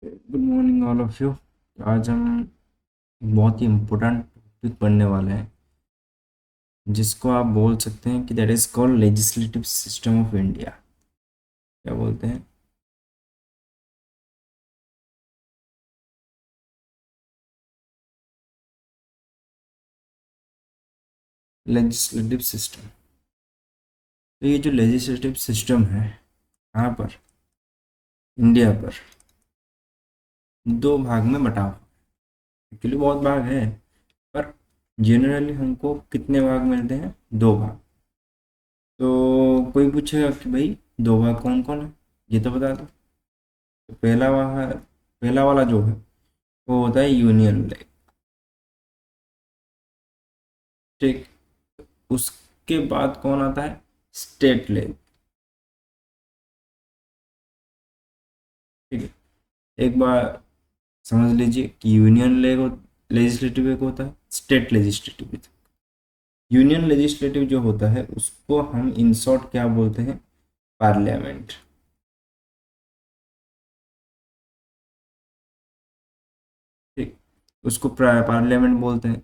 Good morning all of you. आज हम बहुत ही इम्पोर्टेंट टॉपिक पढ़ने वाले हैं, जिसको आप बोल सकते हैं कि that is called legislative system of India. क्या बोलते हैं? Legislative system. तो ये जो लेजिस्लेटिव सिस्टम है यहाँ पर इंडिया पर दो भाग में बटा हुआ। एक्चुअली बहुत भाग है, पर जनरली हमको कितने भाग मिलते हैं? दो भाग। तो कोई पूछेगा कि भाई दो भाग कौन कौन है, ये तो बता दो। तो पहला वाला जो है वो होता है यूनियन लेग। ठीक। उसके बाद कौन आता है? State leg. ठीक है। एक बार समझ लीजिए कि यूनियन लेग लेजिस्लेटिव एक होता है, स्टेट लेजिस्लेटिव भी। यूनियन लेजिस्लेटिव जो होता है उसको हम इन शॉर्ट क्या बोलते हैं? पार्लियामेंट। ठीक। उसको पार्लियामेंट बोलते हैं।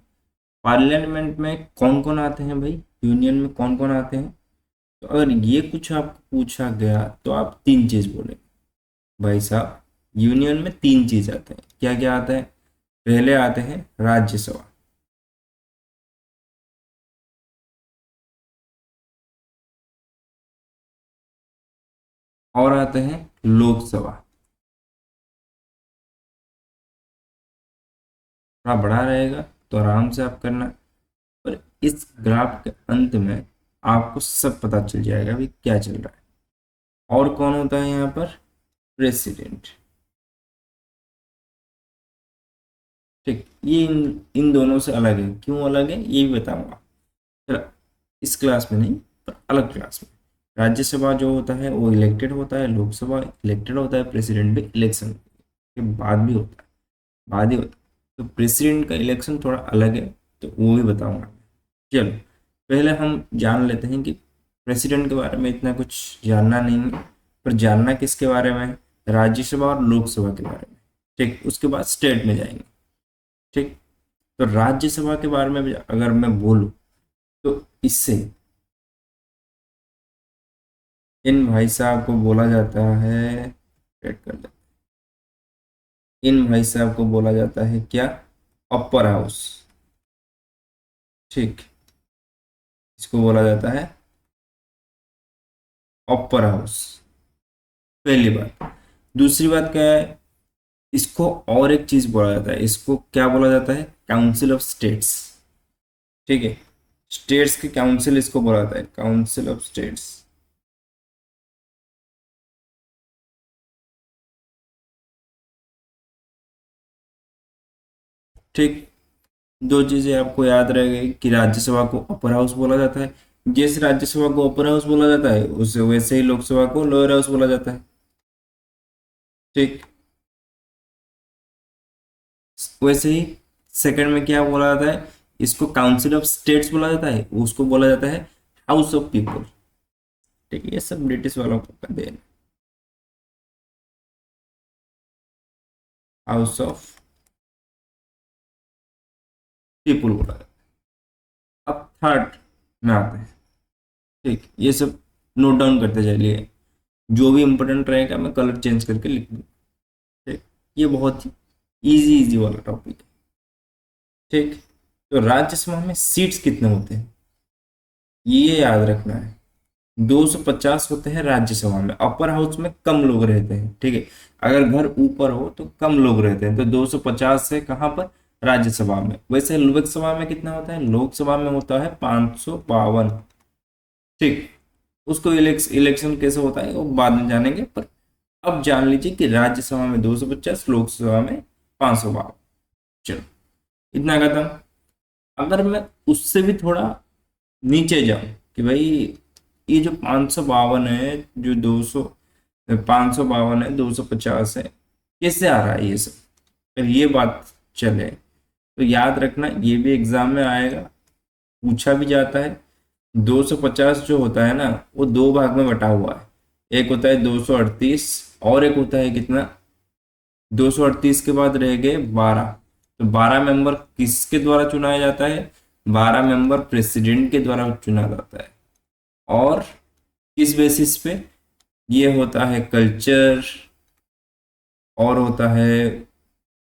पार्लियामेंट में कौन कौन आते हैं भाई? यूनियन में कौन कौन आते हैं? तो अगर ये कुछ आपको पूछा गया तो आप तीन चीज बोले भाई साहब। यूनियन में तीन चीज आते हैं। क्या क्या आता है? पहले आते हैं राज्यसभा। और आते हैं लोकसभा। थोड़ा बड़ा रहेगा तो आराम से आप करना, पर इस ग्राफ के अंत में आपको सब पता चल जाएगा भी क्या चल रहा है। और कौन होता है यहाँ पर? प्रेसिडेंट। ठीक। ये इन दोनों से अलग है। क्यों अलग है ये भी बताऊंगा। चलो, इस क्लास में नहीं, पर अलग क्लास में। राज्यसभा जो होता है वो इलेक्टेड होता है, लोकसभा इलेक्टेड होता है, प्रेसिडेंट भी इलेक्शन के बाद भी होता है, बाद ही होता है। तो प्रेसिडेंट का इलेक्शन थोड़ा अलग है, तो वो भी बताऊंगा। चलो, पहले हम जान लेते हैं कि प्रेसिडेंट के बारे में इतना कुछ जानना नहीं है, पर जानना किसके बारे में है? राज्यसभा और लोकसभा के बारे में। ठीक। उसके बाद स्टेट में जाएंगे। ठीक। तो राज्यसभा के बारे में भी अगर मैं बोलूँ तो इससे इन भाई साहब को बोला जाता है, वेट कर ले, इन भाई साहब को बोला जाता है क्या? Upper house. ठीक। इसको बोला जाता है अपर हाउस। पहली बात। दूसरी बात क्या है? इसको और एक चीज बोला जाता है, इसको क्या बोला जाता है? Council of states. ठीक है। स्टेट्स के काउंसिल इसको बोला जाता है, काउंसिल ऑफ स्टेट्स। ठीक। दो चीजें आपको याद रह गई कि राज्यसभा को अपर हाउस बोला जाता है। जिस राज्यसभा को अपर हाउस बोला जाता है उसे वैसे ही लोकसभा को लोअर हाउस बोला जाता है। ठीक। वैसे ही सेकंड में क्या बोला जाता है? इसको काउंसिल ऑफ स्टेट्स बोला जाता है, उसको बोला जाता है हाउस ऑफ पीपल। ठीक है। ये सब ब्रिटिश वालों का देन। हाउस ऑफ पीपल बोला जाता है। अब थर्ड में आते हैं। ठीक। ये सब नोट डाउन करते चलिए, जो भी इंपॉर्टेंट रहेगा मैं कलर चेंज करके लिख दूँ। ठीक। ये बहुत ही इजी इजी वाला टॉपिक है। ठीक। तो राज्यसभा में सीट्स कितने होते हैं ये याद रखना है। 250 होते हैं राज्यसभा में। अपर हाउस में कम लोग रहते हैं। ठीक है। अगर घर ऊपर हो तो कम लोग रहते हैं, तो 250 से कहाँ पर? राज्यसभा में। वैसे लोकसभा में कितना होता है? लोकसभा में होता है 552। ठीक। उसको इलेक्शन कैसे होता है वो बाद में जानेंगे, पर अब जान लीजिए कि राज्यसभा में 250, लोकसभा में 552। चलो, इतना खत्म। अगर मैं उससे भी थोड़ा नीचे जाऊं कि भाई ये जो 552 है, जो 200, 552 है, 250 है, कैसे आ रहा है ये सब? अगर ये बात चले तो याद रखना ये भी एग्जाम में आएगा, पूछा भी जाता है। 250 जो होता है ना वो दो भाग में बटा हुआ है। एक होता है 238 और एक होता है कितना? 238 के बाद रह गए 12। तो 12 मेंबर किसके द्वारा चुनाया जाता है? 12 मेंबर प्रेसिडेंट के द्वारा चुना जाता है। और किस बेसिस पे? ये होता है कल्चर, और होता है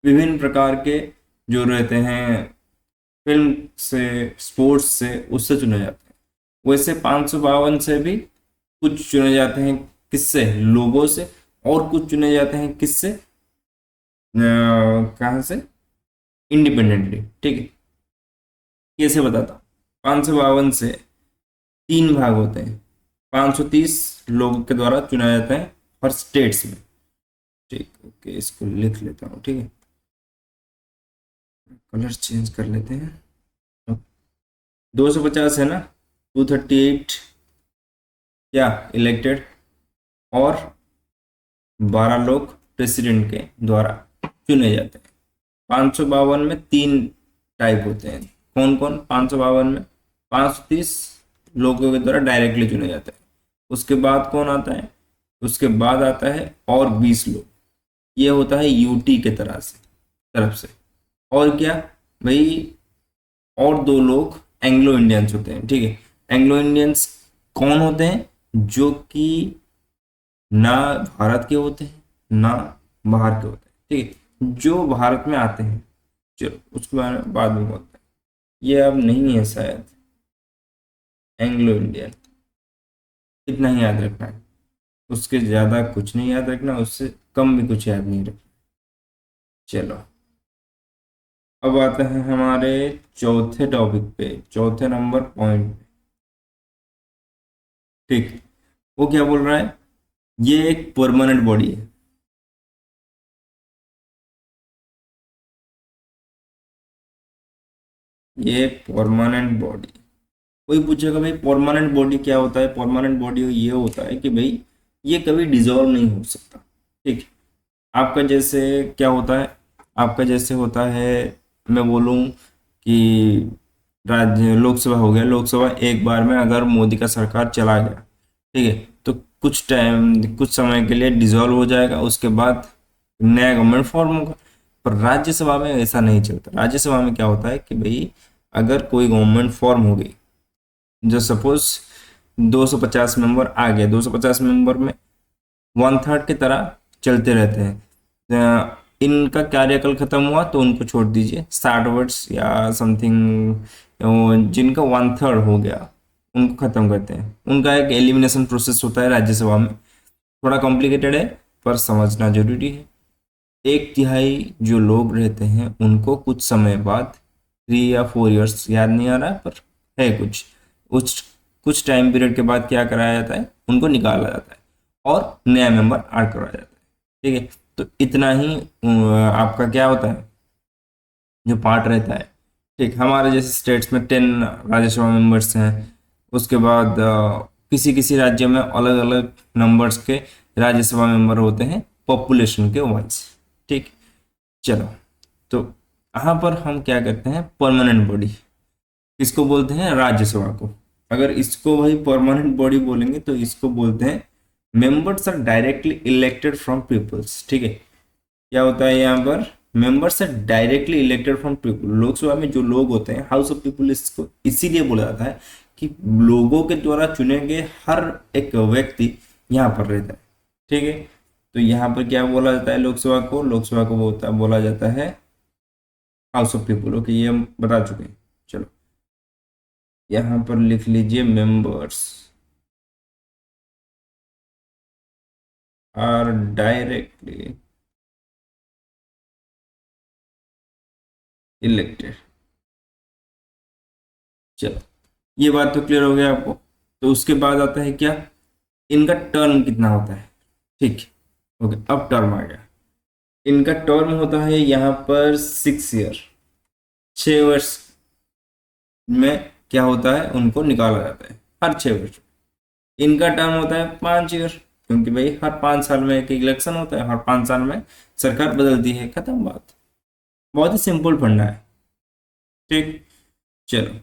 विभिन्न प्रकार के जो रहते हैं, फिल्म से, स्पोर्ट्स से, उससे चुने जाते हैं। वैसे 552 से भी कुछ चुने जाते हैं, किससे? लोगों से। और कुछ चुने जाते हैं किससे? कहाँ से? इंडिपेंडेंटली। ठीक है, कैसे बताता हूँ। 552 से 3 भाग होते हैं। 530 लोगों के द्वारा चुना जाता है हर स्टेट्स में। ठीक, ओके, इसको लिख लेता हूँ। ठीक है, कलर चेंज कर लेते हैं। 250 है ना, 238 क्या इलेक्टेड, और 12 लोग प्रेसिडेंट के द्वारा चुने जाते हैं। 552 में 3 टाइप होते हैं। कौन कौन? 552 में 530 लोगों के द्वारा डायरेक्टली चुने जाते हैं। उसके बाद कौन आता है? उसके बाद आता है और 20 लोग। ये होता है यूटी के तरफ से। और क्या भाई? और 2 लोग एंग्लो इंडियंस होते हैं। ठीक है, एंग्लो इंडियंस कौन होते हैं? जो कि ना भारत के होते हैं ना बाहर के होते हैं। ठीक है, जो भारत में आते हैं, चलो उसके बारे में बाद में बोलते हैं। ये अब नहीं है शायद, एंग्लो इंडियन, इतना ही याद रखना है। उसके ज़्यादा कुछ नहीं याद रखना, उससे कम भी कुछ याद नहीं रखना। चलो, अब आते हैं हमारे चौथे टॉपिक पे, चौथे नंबर पॉइंट पे। ठीक, वो क्या बोल रहा है? ये एक परमानेंट बॉडी है। ये परमानेंट बॉडी। कोई पूछेगा भाई परमानेंट बॉडी क्या होता है? परमानेंट बॉडी ये होता है कि भाई ये कभी डिजोल्व नहीं हो सकता। ठीक, आपका जैसे क्या होता है? आपका जैसे होता है, मैं बोलूं कि राज्य लोकसभा हो गया, लोकसभा एक बार में अगर मोदी का सरकार चला गया, ठीक है, तो कुछ टाइम, कुछ समय के लिए डिसॉल्व हो जाएगा, उसके बाद नया गवर्नमेंट फॉर्म होगा। पर राज्यसभा में ऐसा नहीं चलता। राज्यसभा में क्या होता है कि भाई अगर कोई गवर्नमेंट फॉर्म हो गई, जो सपोज 250 मेंबर आ गए, 250 मेंबर में 1/3 की तरह चलते रहते हैं। इनका कार्यकाल खत्म हुआ तो उनको छोड़ दीजिए, 60 वर्ष या समथिंग। जिनका 1/3 हो गया उनको खत्म करते हैं। उनका एक एलिमिनेशन प्रोसेस होता है राज्यसभा में, थोड़ा कॉम्प्लिकेटेड है पर समझना जरूरी है। 1/3 जो लोग रहते हैं उनको कुछ समय बाद, 3 या 4 इयर्स, याद नहीं आ रहा पर है कुछ टाइम पीरियड के बाद क्या कराया जाता है? उनको निकाला जाता है और नया मेंबर ऐड करवाया जाता है। ठीक है, तो इतना ही आपका क्या होता है, जो पार्ट रहता है। ठीक, हमारे जैसे स्टेट्स में 10 राज्यसभा मेंबर्स हैं। उसके बाद किसी किसी राज्य में अलग अलग नंबर्स के राज्यसभा मेंबर होते हैं पॉपुलेशन के वाइज। ठीक, चलो, तो यहाँ पर हम क्या करते हैं? परमानेंट बॉडी किसको बोलते हैं? राज्यसभा को। अगर इसको भाई परमानेंट बॉडी बोलेंगे तो इसको बोलते हैं members are directly elected from peoples. ठीक है, क्या होता है यहाँ पर? Members are directly elected from people. Lok Sabha में जो लोग होते हैं, हाउस ऑफ पीपल इसको इसीलिए बोला जाता है कि लोगों के द्वारा चुने गए हर एक व्यक्ति यहाँ पर रहता है। ठीक है, तो यहाँ पर क्या बोला जाता है? लोकसभा को, बोला जाता है हाउस ऑफ पीपल। ओके, ये हम बता चुके हैं। चलो, यहाँ पर लिख लीजिए मेंबर्स आर डायरेक्टली इलेक्टेड। चलो, ये बात तो क्लियर हो गया आपको। तो उसके बाद आता है क्या? इनका टर्म कितना होता है? ठीक, ओके, अब टर्म आ गया। इनका टर्म होता है यहाँ पर 6 ईयर, 6 वर्ष में क्या होता है? उनको निकाला जाता है हर 6 वर्ष। इनका टर्म होता है 5 ईयर, क्योंकि भाई हर 5 साल में एक इलेक्शन होता है, हर 5 साल में सरकार बदलती है। खत्म बात, बहुत ही सिंपल फंडा है। ठीक, चलो,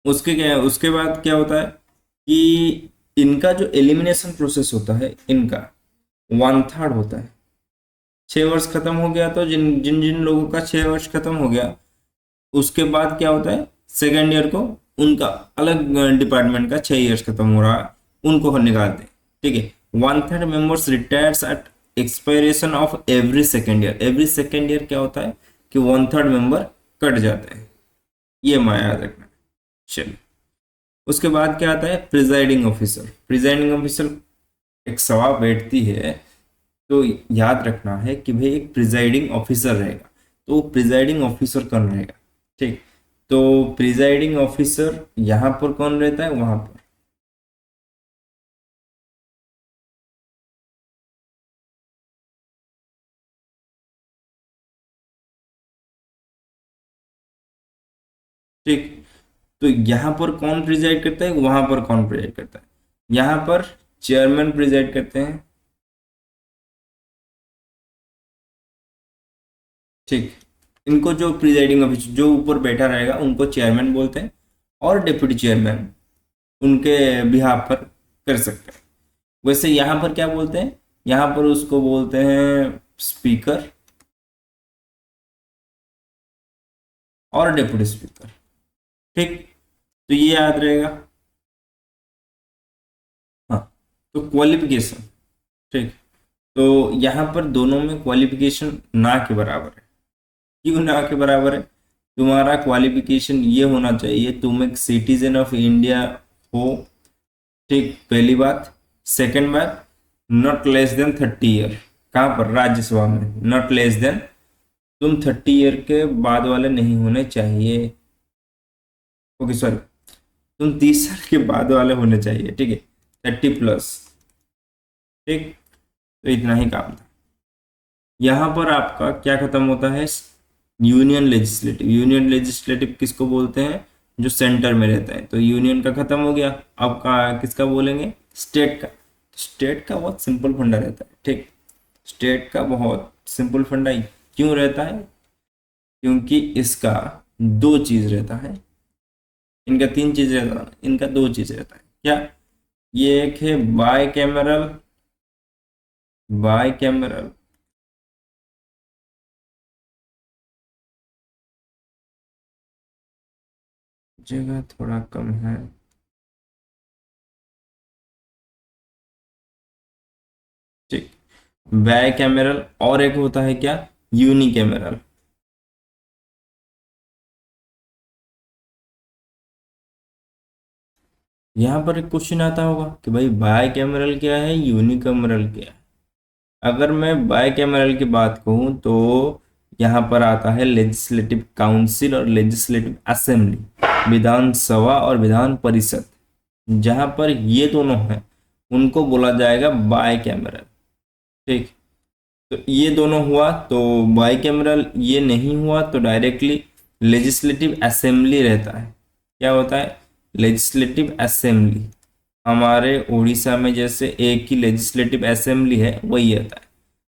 उसके बाद क्या होता है कि इनका जो एलिमिनेशन प्रोसेस होता है, इनका 1/3 होता है। 6 वर्ष खत्म हो गया तो जिन जिन जिन लोगों का 6 वर्ष खत्म हो गया, उसके बाद क्या होता है, सेकेंड ईयर को उनका अलग डिपार्टमेंट का 6 इयर्स खत्म हो रहा है, उनको हम निकालते हैं। ठीक है, 1/3 members retires at expiration of every second year. Every second year क्या होता है कि 1/3 मेंबर कट जाते हैं, ये हमें याद रखना है। चलिए, उसके बाद क्या आता है, प्रिजाइडिंग ऑफिसर। प्रिजाइडिंग ऑफिसर एक सभा बैठती है, तो याद रखना है कि भाई एक प्रिजाइडिंग ऑफिसर रहेगा, तो प्रिजाइडिंग ऑफिसर कौन रहेगा। ठीक, तो प्रिजाइडिंग ऑफिसर यहां पर कौन रहता है, वहां पर ठीक। तो यहां पर कौन प्रिजाइड करता है, वहां पर कौन प्रिजाइड करता है, यहां पर चेयरमैन प्रिजाइड करते हैं। ठीक, इनको जो प्रिजाइडिंग ऑफिसर जो ऊपर बैठा रहेगा उनको चेयरमैन बोलते हैं, और डिप्टी चेयरमैन उनके बिहाफ पर कर सकते हैं। वैसे यहाँ पर क्या बोलते हैं, यहाँ पर उसको बोलते हैं स्पीकर और डिप्टी स्पीकर। ठीक, तो ये याद रहेगा। हाँ, तो क्वालिफिकेशन। ठीक, तो यहाँ पर दोनों में क्वालिफिकेशन ना के बराबर है। क्यों ना के बराबर है, तुम्हारा क्वालिफिकेशन ये होना चाहिए तुम एक सिटीजन ऑफ इंडिया हो। ठीक, पहली बात। सेकंड बात, नॉट लेस देन 30 ईयर। कहाँ पर, राज्यसभा में नॉट लेस देन, तुम 30 ईयर के बाद वाले नहीं होने चाहिए। ओके सॉरी, तुम 30 साल के बाद वाले होने चाहिए। ठीक है, 30+। ठीक, तो इतना ही काम था। यहाँ पर आपका क्या खत्म होता है, यूनियन लेजिस्लेटिव। यूनियन लेजिस्लेटिव किसको बोलते हैं, जो सेंटर में रहता है। तो यूनियन का खत्म हो गया, अब का किसका बोलेंगे, स्टेट का। स्टेट का बहुत सिंपल फंडा रहता है। ठीक, स्टेट का बहुत सिंपल फंडा ही क्यों रहता है, क्योंकि इसका दो चीज रहता है, इनका तीन चीज रहता है, इनका दो चीज रहता है। क्या, ये एक है बाय कैमरल। बाय कैमरल, जगह थोड़ा कम है। ठीक, बाय कैमरल, और एक होता है क्या, यूनी कैमरल। यहाँ पर एक क्वेश्चन आता होगा कि भाई बाय कैमरल क्या है, यूनी कैमरल क्या है। अगर मैं बाय कैमरल की बात कहूँ तो यहाँ पर आता है लेजिस्लेटिव काउंसिल और लेजिस्लेटिव असेंबली, विधानसभा और विधान परिषद। जहाँ पर ये दोनों हैं उनको बोला जाएगा बाय कैमरल। ठीक, तो ये दोनों हुआ तो बाय कैमरल, ये नहीं हुआ तो डायरेक्टली लेजिस्लेटिव असेंबली रहता है। क्या होता है, लेजिस्लेटिव असेंबली। हमारे उड़ीसा में जैसे एक ही लेजिस्लेटिव असेंबली है, वही रहता है।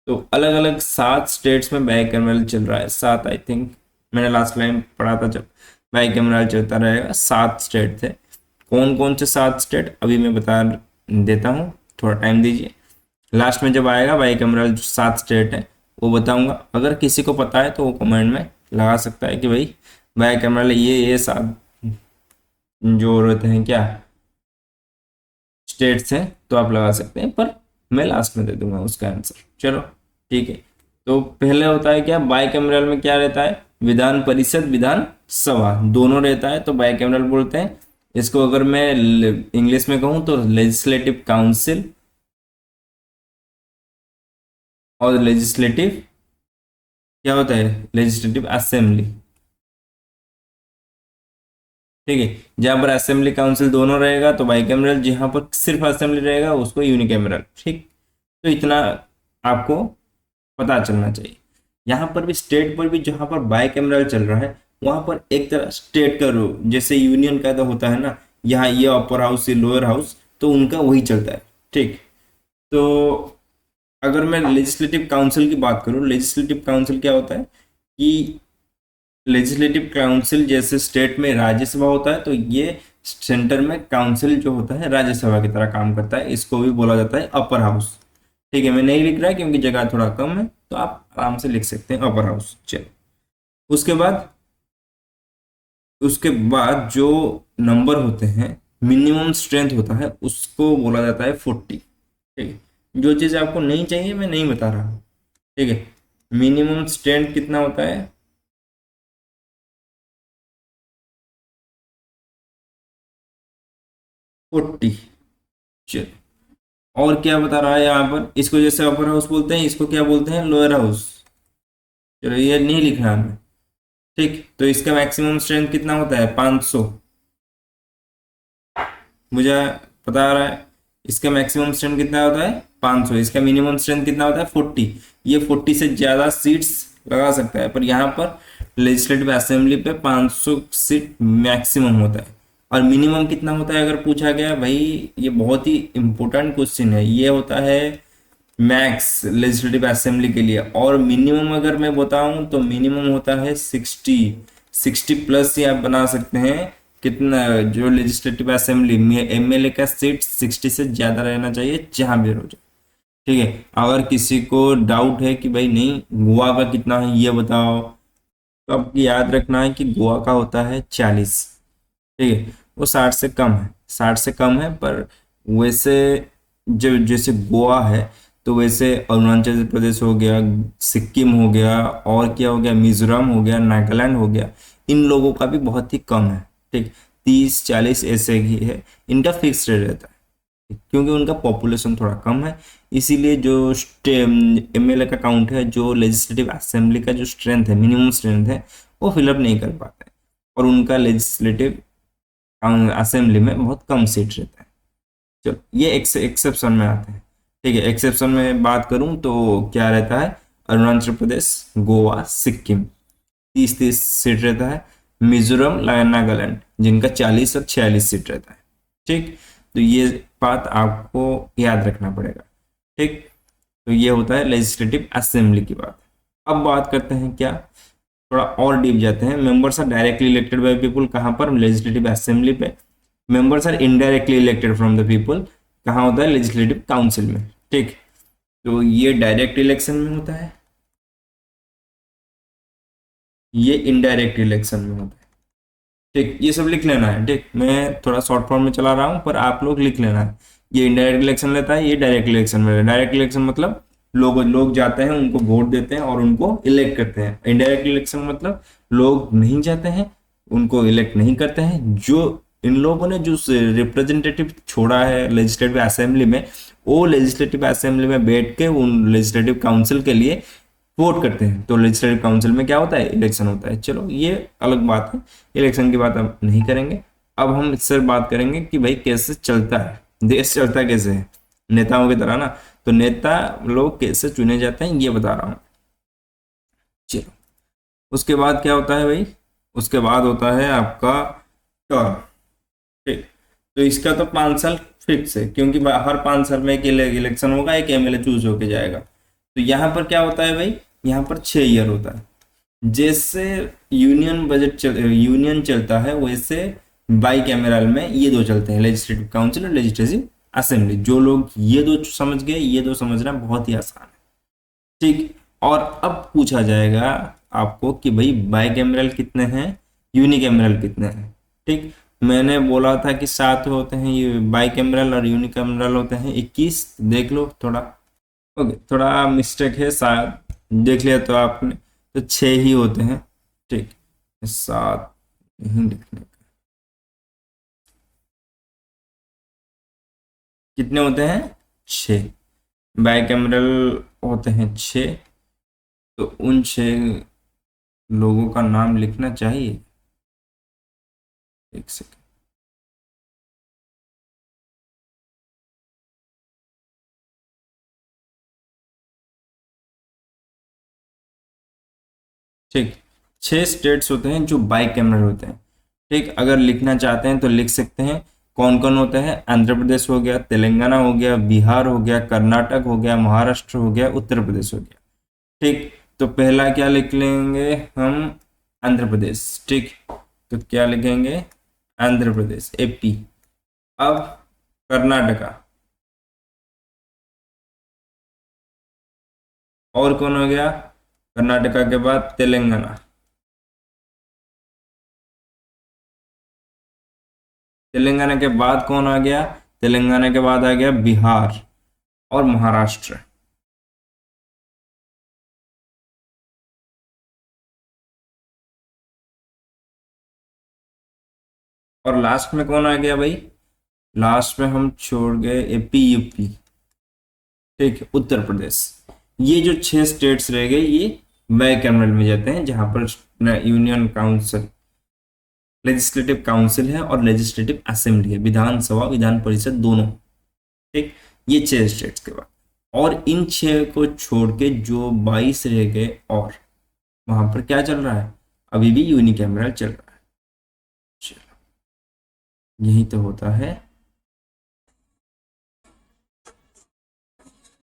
तो अलग अलग 7 स्टेट्स में बाई कैमरल चल रहा है, 7 आई थिंक, मैंने लास्ट टाइम पढ़ा था जब। बाई कैमरल चलता रहेगा, 7 स्टेट थे। कौन कौन से 7 स्टेट अभी मैं बता देता हूँ, थोड़ा टाइम दीजिए। लास्ट में जब आएगा बाई कैमरल 7 स्टेट है वो बताऊंगा। अगर किसी को पता है तो वो कमेंट में लगा सकता है कि भाई बाई कैमरल ये 7 जो रहते हैं क्या स्टेट्स हैं, तो आप लगा सकते हैं, पर मैं लास्ट में दे दूंगा उसका आंसर। चलो ठीक है, तो पहले होता है क्या, बाई कैमरल में क्या रहता है, विधान परिषद विधान सभा दोनों रहता है, तो बाई कैमरल बोलते हैं इसको। अगर मैं इंग्लिश में कहूँ तो लेजिस्लेटिव काउंसिल और लेजिस्लेटिव क्या होता है, लेजिस्लेटिव असेंबली। ठीक है, जहां पर असेंबली काउंसिल दोनों रहेगा तो बाई कैमरल, जहां पर सिर्फ असेंबली रहेगा उसको यूनिकैमरल। ठीक, तो इतना आपको पता चलना चाहिए। यहाँ पर भी स्टेट पर भी जहाँ पर बाई कैमरल चल रहा है वहां पर एक तरह स्टेट का रूल, जैसे यूनियन का तो होता है ना, यहाँ ये अपर हाउस ये लोअर हाउस, तो उनका वही चलता है। ठीक, तो अगर मैं लेजिस्लेटिव काउंसिल की बात करूँ, लेजिस्लेटिव काउंसिल क्या होता है कि लेजिस्लेटिव काउंसिल जैसे स्टेट में राज्यसभा होता है, तो ये सेंटर में काउंसिल जो होता है राज्यसभा की तरह काम करता है। इसको भी बोला जाता है अपर हाउस। ठीक है, मैं नहीं लिख रहा क्योंकि जगह थोड़ा कम है, तो आप आराम से लिख सकते हैं अपर हाउस। चलो उसके बाद जो नंबर होते हैं, मिनिमम स्ट्रेंथ होता है, उसको बोला जाता है 40। ठीक है, जो चीज़ आपको नहीं चाहिए मैं नहीं बता रहा हूँ। ठीक है, मिनिमम स्ट्रेंथ कितना होता है? 40। चलो, और क्या बता रहा है यहाँ पर? इसको जैसे अपर हाउस बोलते हैं, इसको क्या बोलते हैं? Lower house. चलो, ये नहीं लिखना हमें। ठीक, तो इसका मैक्सिमम स्ट्रेंथ कितना होता है? 500। मुझे पता आ रहा है इसका मैक्सिमम स्ट्रेंथ कितना होता है? 500। इसका मिनिमम स्ट्रेंथ कितना होता है? 40। ये 40 से ज़्यादा सीट्स लगा सकता है, पर यहाँ पर लेजिस्लेटिव असेंबली पे 500 सीट मैक्सिमम होता है। और मिनिमम कितना होता है अगर पूछा गया भाई? ये बहुत ही इंपॉर्टेंट क्वेश्चन है। ये होता है मैक्स लेजिस्लेटिव असेंबली के लिए, और मिनिमम अगर मैं बताऊं तो मिनिमम होता है 60। 60 प्लस ही आप बना सकते हैं। कितना? जो लेजिस्लेटिव असेंबली में एमएलए का सीट 60 से ज्यादा रहना चाहिए, जहां भी हो जाए। ठीक है, अगर किसी को डाउट है कि भाई नहीं गोवा का कितना है ये बताओ, तो आपको याद रखना है कि गोवा का होता है 40। ठीक है, वो 60 से कम है, 60 से कम है। पर वैसे जो जैसे गोवा है, तो वैसे अरुणाचल प्रदेश हो गया, सिक्किम हो गया, और क्या हो गया, मिजोरम हो गया, नागालैंड हो गया, इन लोगों का भी बहुत ही कम है। ठीक, 30-40 ऐसे ही है। इनका फिक्स रेट रहता है क्योंकि उनका पॉपुलेशन थोड़ा कम है। इसीलिए जो एमएलए का काउंट है, जो लेजिस्लेटिव असेंबली का जो स्ट्रेंथ है, मिनिमम स्ट्रेंथ है, वो फिलअप नहीं कर पाते, और उनका लेजिस्लेटिव असेंबली में बहुत कम सीट रहता है। चलो, ये एक्सेप्शन में आते हैं। ठीक है, एक्सेप्शन में बात करूं तो क्या रहता है? अरुणाचल प्रदेश, गोवा, सिक्किम 30-30 सीट रहता है। मिजोरम, नागालैंड जिनका 40 और 46 सीट रहता है। ठीक, तो ये बात आपको याद रखना पड़ेगा। ठीक, तो ये होता है लेजिस्लेटिव असेंबली की बात। अब बात करते हैं क्या, थोड़ा और डीप जाते हैं। Members are directly elected by people, कहाँ पर? लेजिस्लेटिव असेंबली पे। Members are indirectly elected from the people, कहाँ होता है? लेजिस्लेटिव काउंसिल में। ठीक, तो ये डायरेक्ट इलेक्शन में होता है, ये इनडायरेक्ट इलेक्शन में होता है। ठीक, ये सब लिख लेना है। ठीक, मैं थोड़ा शॉर्ट फॉर्म में चला रहा हूँ, पर आप लोग लिख लेना है। ये इनडायरेक्ट इलेक्शन लेता है, ये डायरेक्ट इलेक्शन में। डायरेक्ट इलेक्शन मतलब लोग लोग जाते हैं, उनको वोट देते हैं और उनको इलेक्ट करते हैं। इनडायरेक्ट इलेक्शन मतलब लोग नहीं जाते हैं, उनको इलेक्ट नहीं करते हैं। जो इन लोगों ने जो रिप्रेजेंटेटिव छोड़ा है लेजिस्लेटिव असेंबली में, वो लेजिस्लेटिव असेंबली में बैठ के उन लेजिस्लेटिव काउंसिल के लिए वोट करते हैं। तो लेजिस्लेटिव काउंसिल में क्या होता है? इलेक्शन होता है। चलो, ये अलग बात है, इलेक्शन की बात अब नहीं करेंगे। अब हम इससे बात करेंगे कि भाई कैसे चलता है देश, चलता कैसे है नेताओं की तरह ना। तो नेता लोग कैसे चुने जाते हैं ये बता रहा हूँ। चलो, उसके बाद क्या होता है भाई? उसके बाद होता है आपका टर्म। ठीक, तो इसका तो 5 साल फिक्स है, क्योंकि हर 5 साल में एक इलेक्शन होगा, एक एमएलए चूज होके जाएगा। तो यहाँ पर क्या होता है भाई? यहाँ पर 6 ईयर होता है। जैसे यूनियन चलता है, वैसे बाई कैमरल में ये दो चलते हैं, लेजिस्लेटिव काउंसिल और लेजिस्लेटिव असेंबली। जो लोग ये दो समझ गए, ये दो समझना बहुत ही आसान है। ठीक, और अब पूछा जाएगा आपको कि भाई बाई कैमरल कितने हैं, यूनि कैमरल कितने हैं। ठीक, मैंने बोला था कि 7 होते हैं ये बाई कैमरल, और यूनि कैमरल होते हैं 21। देख लो थोड़ा, ओके, थोड़ा मिस्टेक है शायद, देख लिया तो आपने। तो 6 ही होते हैं। ठीक, 7 नहीं लिखने का। कितने होते हैं? 6 बाइकैमरल होते हैं 6। तो उन 6 लोगों का नाम लिखना चाहिए। एक सेकंड। ठीक, 6 स्टेट्स होते हैं जो बाइकैमरल होते हैं। ठीक, अगर लिखना चाहते हैं तो लिख सकते हैं। कौन कौन होते हैं? आंध्र प्रदेश हो गया, तेलंगाना हो गया, बिहार हो गया, कर्नाटक हो गया, महाराष्ट्र हो गया, उत्तर प्रदेश हो गया। ठीक, तो पहला क्या लिख लेंगे हम? आंध्र प्रदेश। ठीक, तो क्या लिखेंगे? आंध्र प्रदेश, एपी। अब कर्नाटका, और कौन हो गया कर्नाटका के बाद? तेलंगाना। तेलंगाना के बाद कौन आ गया? तेलंगाना के बाद आ गया बिहार और महाराष्ट्र। और लास्ट में कौन आ गया भाई? लास्ट में हम छोड़ गए एपी यूपी। ठीक है, उत्तर प्रदेश। ये जो 6 स्टेट्स रह गए ये बाइकैमरल में जाते हैं, जहां पर यूनियन काउंसिल, लेजिस्लेटिव काउंसिल है और लेजिस्लेटिव असेंबली है, विधानसभा विधान परिषद दोनों। ठीक, ये 6 स्टेट्स के बाद, और इन 6 को छोड़ के जो 22 रह गए, और वहां पर क्या चल रहा है? अभी भी यूनिकैमरल चल रहा है। चलो, यही तो होता है